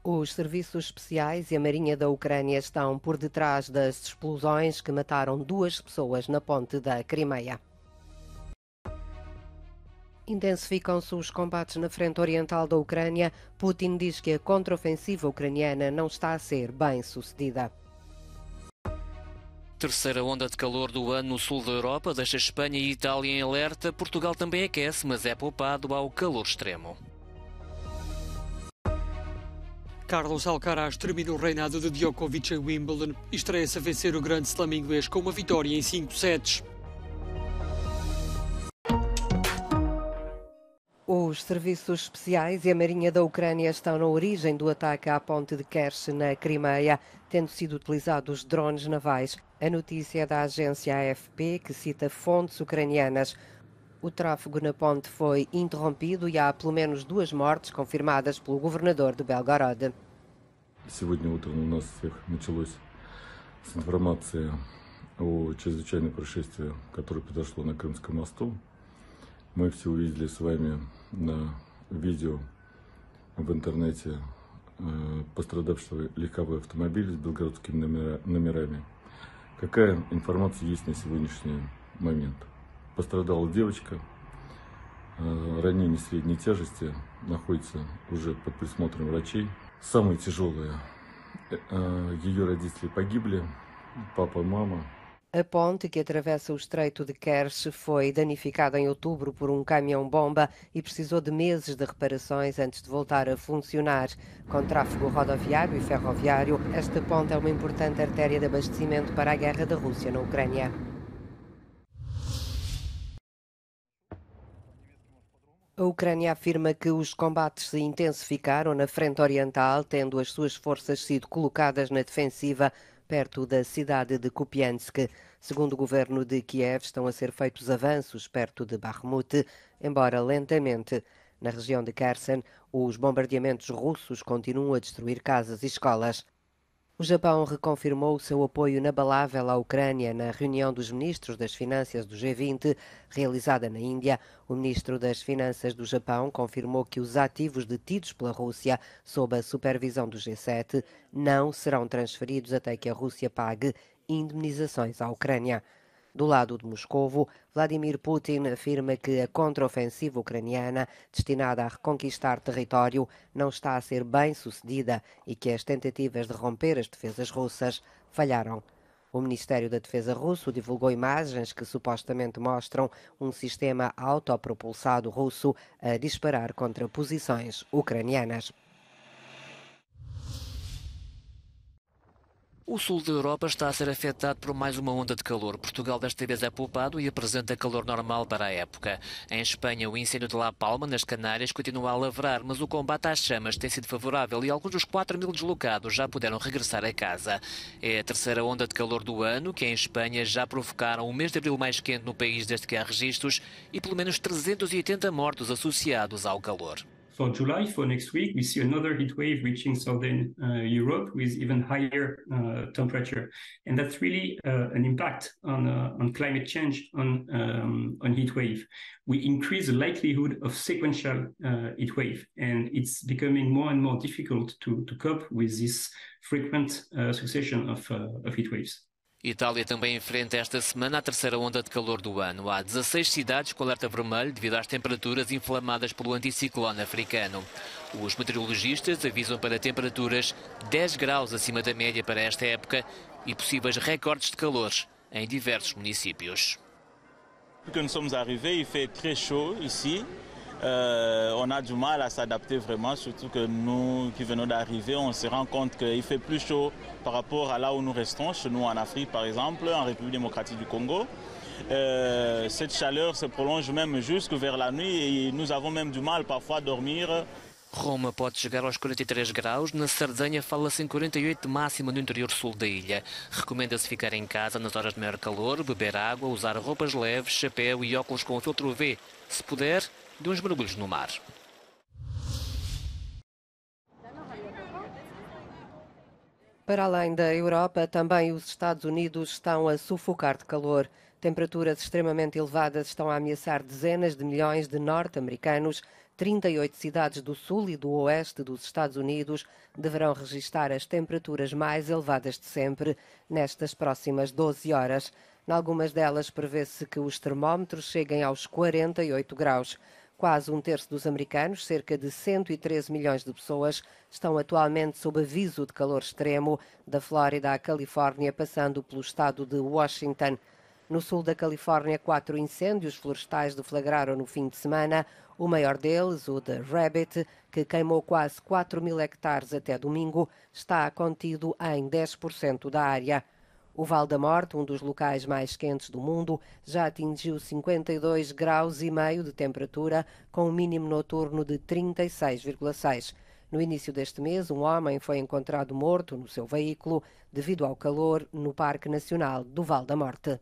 Os serviços especiais e a Marinha da Ucrânia estão por detrás das explosões que mataram 2 pessoas na ponte da Crimeia. Intensificam-se os combates na frente oriental da Ucrânia. Putin diz que a contraofensiva ucraniana não está a ser bem sucedida. Terceira onda de calor do ano no sul da Europa deixa Espanha e Itália em alerta. Portugal também aquece, mas é poupado ao calor extremo. Carlos Alcaraz termina o reinado de Djokovic em Wimbledon e estreia-se a vencer o grande slam inglês com uma vitória em 5 sets. Os serviços especiais e a Marinha da Ucrânia estão na origem do ataque à ponte de Kerch na Crimeia, tendo sido utilizados drones navais. A notícia é da agência AFP, que cita fontes ucranianas. O tráfego na ponte foi interrompido e há pelo menos 2 mortes confirmadas pelo governador de Belgorod. Сегодня утром у нас всех началось с информации о чрезвычайном происшествии, которое произошло на Крымском мосту. Мы все увидели с вами на видео в интернете пострадавшего легковой автомобиль с белгородскими номерами. Какая информация есть на сегодняшний момент? Пострадала девочка, ранение средней тяжести, находится уже под присмотром врачей. Самое tijolое, ее родители pogibли, papa e mama. A ponte que atravessa o Estreito de Kerch foi danificada em outubro por um caminhão-bomba e precisou de meses de reparações antes de voltar a funcionar. Com tráfego rodoviário e ferroviário, esta ponte é uma importante artéria de abastecimento para a guerra da Rússia na Ucrânia. A Ucrânia afirma que os combates se intensificaram na frente oriental, tendo as suas forças sido colocadas na defensiva perto da cidade de Kupiansk. Segundo o governo de Kiev, estão a ser feitos avanços perto de Bakhmut, embora lentamente. Na região de Kherson, os bombardeamentos russos continuam a destruir casas e escolas. O Japão reconfirmou o seu apoio inabalável à Ucrânia na reunião dos ministros das Finanças do G20, realizada na Índia. O ministro das Finanças do Japão confirmou que os ativos detidos pela Rússia sob a supervisão do G7 não serão transferidos até que a Rússia pague indemnizações à Ucrânia. Do lado de Moscovo, Vladimir Putin afirma que a contraofensiva ucraniana, destinada a reconquistar território, não está a ser bem sucedida e que as tentativas de romper as defesas russas falharam. O Ministério da Defesa russo divulgou imagens que supostamente mostram um sistema autopropulsado russo a disparar contra posições ucranianas. O sul da Europa está a ser afetado por mais uma onda de calor. Portugal desta vez é poupado e apresenta calor normal para a época. Em Espanha, o incêndio de La Palma, nas Canárias, continua a lavrar, mas o combate às chamas tem sido favorável e alguns dos 4.000 deslocados já puderam regressar a casa. É a terceira onda de calor do ano, que em Espanha já provocaram o mês de abril mais quente no país desde que há registros e pelo menos 380 mortos associados ao calor. For July, for next week, we see another heat wave reaching southern Europe with even higher temperature, and that's really an impact on climate change on heat wave. We increase the likelihood of sequential heat wave, and it's becoming more and more difficult to cope with this frequent succession of heat waves. Itália também enfrenta esta semana a terceira onda de calor do ano. Há 16 cidades com alerta vermelho devido às temperaturas inflamadas pelo anticiclone africano. Os meteorologistas avisam para temperaturas 10 graus acima da média para esta época e possíveis recordes de calor em diversos municípios. Depuis que nous sommes arrivés, il fait très chaud ici. On a du mal à s'adapter vraiment, surtout que nous qui venons d'arriver, on se rend compte qu'il fait plus chaud par rapport à là où nous restons, chez nous en Afrique par exemple, en République démocratique du Congo. Cette chaleur se prolonge même jusque vers la nuit et nous avons même du mal parfois à dormir. Roma pode chegar aos 43 graus, na Sardenha fala-se em 48 de máxima no interior sul da ilha. Recomenda-se ficar em casa nas horas de maior calor, beber água, usar roupas leves, chapéu e óculos com filtro UV. Se puder, de uns mergulhos no mar. Para além da Europa, também os Estados Unidos estão a sufocar de calor. Temperaturas extremamente elevadas estão a ameaçar dezenas de milhões de norte-americanos. 38 cidades do sul e do oeste dos Estados Unidos deverão registrar as temperaturas mais elevadas de sempre nestas próximas 12 horas. Em algumas delas prevê-se que os termómetros cheguem aos 48 graus. Quase um terço dos americanos, cerca de 113 milhões de pessoas, estão atualmente sob aviso de calor extremo, da Flórida à Califórnia, passando pelo estado de Washington. No sul da Califórnia, 4 incêndios florestais deflagraram no fim de semana. O maior deles, o de Rabbit, que queimou quase 4.000 hectares até domingo, está contido em 10% da área. O Val da Morte, um dos locais mais quentes do mundo, já atingiu 52,5 graus de temperatura, com um mínimo noturno de 36,6. No início deste mês, um homem foi encontrado morto no seu veículo devido ao calor no Parque Nacional do Val da Morte.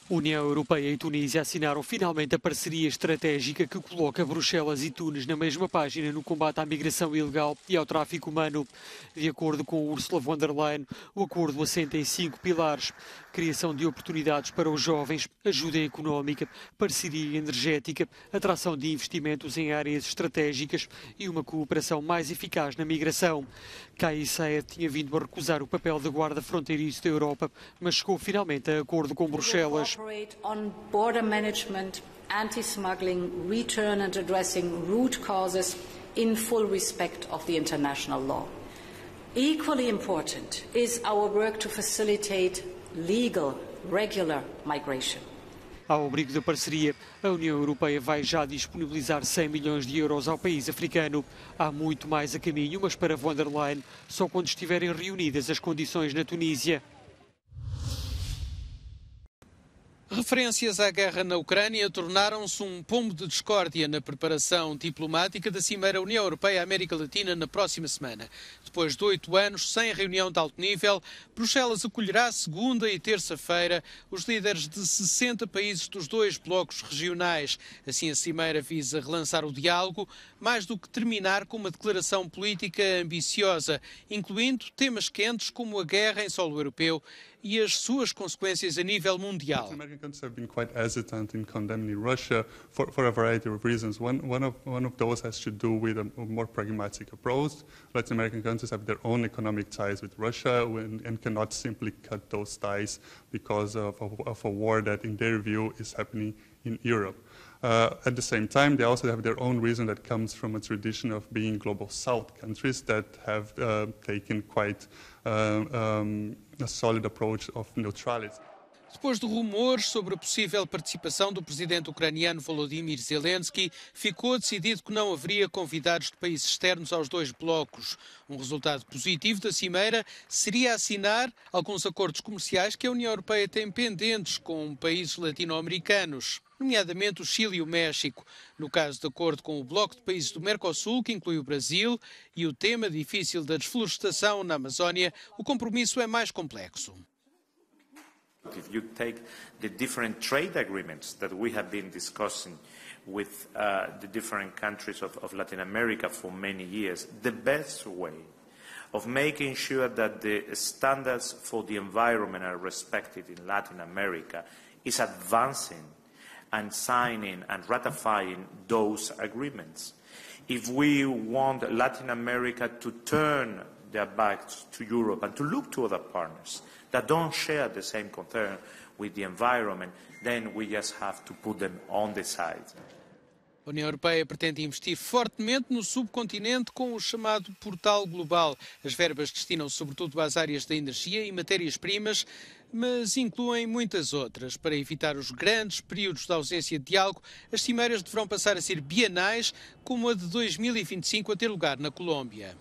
União Europeia e Tunísia assinaram finalmente a parceria estratégica que coloca Bruxelas e Tunis na mesma página no combate à migração ilegal e ao tráfico humano. De acordo com Ursula von der Leyen, o acordo assenta em 5 pilares: criação de oportunidades para os jovens, ajuda económica, parceria energética, atração de investimentos em áreas estratégicas e uma cooperação mais eficaz na migração. Kais Saied tinha vindo a recusar o papel de guarda fronteiriço da Europa, mas chegou finalmente a acordo com Bruxelas. On border management, anti-smuggling, return and addressing root causes in full respect of the international law. Equally important is our work to facilitate legal, regular migration. Ao abrigo da parceria, a União Europeia vai já disponibilizar 100 milhões de euros ao país africano. Há muito mais a caminho, mas para von der Leyen, só quando estiverem reunidas as condições na Tunísia. Referências à guerra na Ucrânia tornaram-se um pombo de discórdia na preparação diplomática da Cimeira União Europeia-América Latina na próxima semana. Depois de 8 anos sem reunião de alto nível, Bruxelas acolherá segunda e terça-feira os líderes de 60 países dos 2 blocos regionais. Assim, a Cimeira visa relançar o diálogo, mais do que terminar com uma declaração política ambiciosa, incluindo temas quentes como a guerra em solo europeu e as suas consequências a nível mundial. Latin American countries have been quite hesitant in condemning Russia for a variety of reasons. One of those has to do with a more pragmatic approach. Latin American countries have their own economic ties with Russia and cannot simply cut those ties because of a war that, in their view, is happening in Europe. At the same time, they also have their own reason that comes from a tradition of being global south countries that have taken quite a solid approach of neutrality. Depois de rumores sobre a possível participação do presidente ucraniano Volodymyr Zelensky, ficou decidido que não haveria convidados de países externos aos 2 blocos. Um resultado positivo da Cimeira seria assinar alguns acordos comerciais que a União Europeia tem pendentes com países latino-americanos, nomeadamente o Chile e o México. No caso de acordo com o bloco de países do Mercosul, que inclui o Brasil, e o tema difícil da desflorestação na Amazónia, o compromisso é mais complexo. If you take the different trade agreements that we have been discussing with the different countries of Latin America for many years, the best way of making sure that the standards for the environment are respected in Latin America is advancing and signing and ratifying those agreements. If we want Latin America to turn their backs to Europe and to look to other partners that don't share the same concern with the environment, then we just have to put them on the side. A União Europeia pretende investir fortemente no subcontinente com o chamado Portal Global. As verbas destinam-se sobretudo às áreas da energia e matérias-primas, mas incluem muitas outras. Para evitar os grandes períodos de ausência de diálogo, as cimeiras deverão passar a ser bienais, como a de 2025 a ter lugar na Colômbia.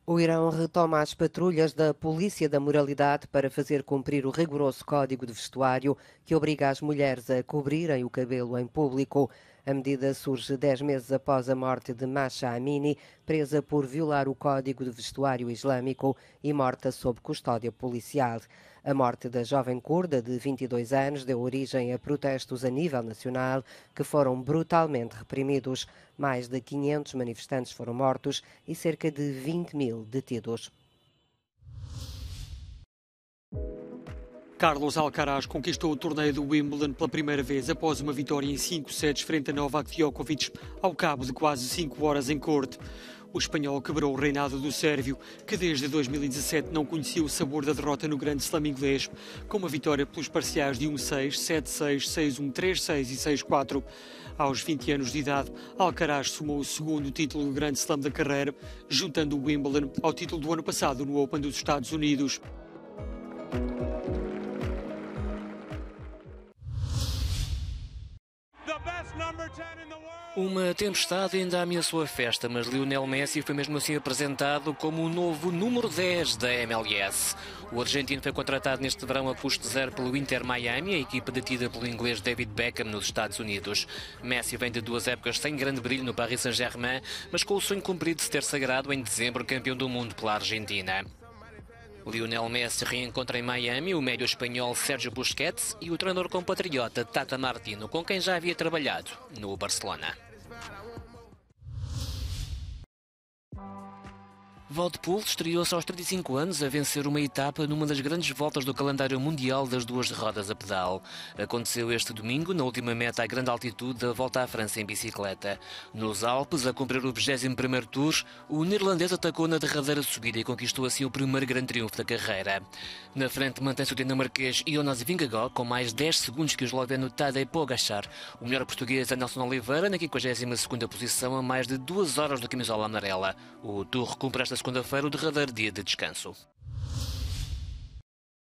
O Irão retoma as patrulhas da Polícia da Moralidade para fazer cumprir o rigoroso código de vestuário que obriga as mulheres a cobrirem o cabelo em público. A medida surge 10 meses após a morte de Mahsa Amini, presa por violar o código de vestuário islâmico e morta sob custódia policial. A morte da jovem curda de 22 anos deu origem a protestos a nível nacional que foram brutalmente reprimidos. Mais de 500 manifestantes foram mortos e cerca de 20.000 detidos. Carlos Alcaraz conquistou o torneio do Wimbledon pela primeira vez após uma vitória em 5 sets frente a Novak Djokovic, ao cabo de quase 5 horas em corte. O espanhol quebrou o reinado do sérvio, que desde 2017 não conhecia o sabor da derrota no Grande Slam inglês, com uma vitória pelos parciais de 1-6, 7-6, 6-1, 3-6 e 6-4. Aos 20 anos de idade, Alcaraz somou o segundo título do Grande Slam da carreira, juntando o Wimbledon ao título do ano passado no Open dos Estados Unidos. Uma tempestade ainda ameaçou a festa, mas Lionel Messi foi mesmo assim apresentado como o novo número 10 da MLS. O argentino foi contratado neste verão a custo zero pelo Inter Miami, a equipa detida pelo inglês David Beckham nos Estados Unidos. Messi vem de 2 épocas sem grande brilho no Paris Saint-Germain, mas com o sonho cumprido de se ter sagrado em dezembro campeão do mundo pela Argentina. Lionel Messi reencontra em Miami o médio espanhol Sérgio Busquets e o treinador compatriota Tata Martino, com quem já havia trabalhado no Barcelona. Wout Poels estreou-se aos 35 anos a vencer uma etapa numa das grandes voltas do calendário mundial das 2 rodas a pedal. Aconteceu este domingo, na última meta a grande altitude da Volta à França em bicicleta. Nos Alpes, a cumprir o 21º Tour, o neerlandês atacou na derradeira subida e conquistou assim o primeiro grande triunfo da carreira. Na frente mantém-se o dinamarquês Jonas Vingegaard com mais 10 segundos que o esloveno Tadej Pogačar. O melhor português é Nelson Oliveira na 52ª posição a mais de 2 horas da camisola amarela. O Tour cumpre esta segunda-feira o derradeiro dia de descanso.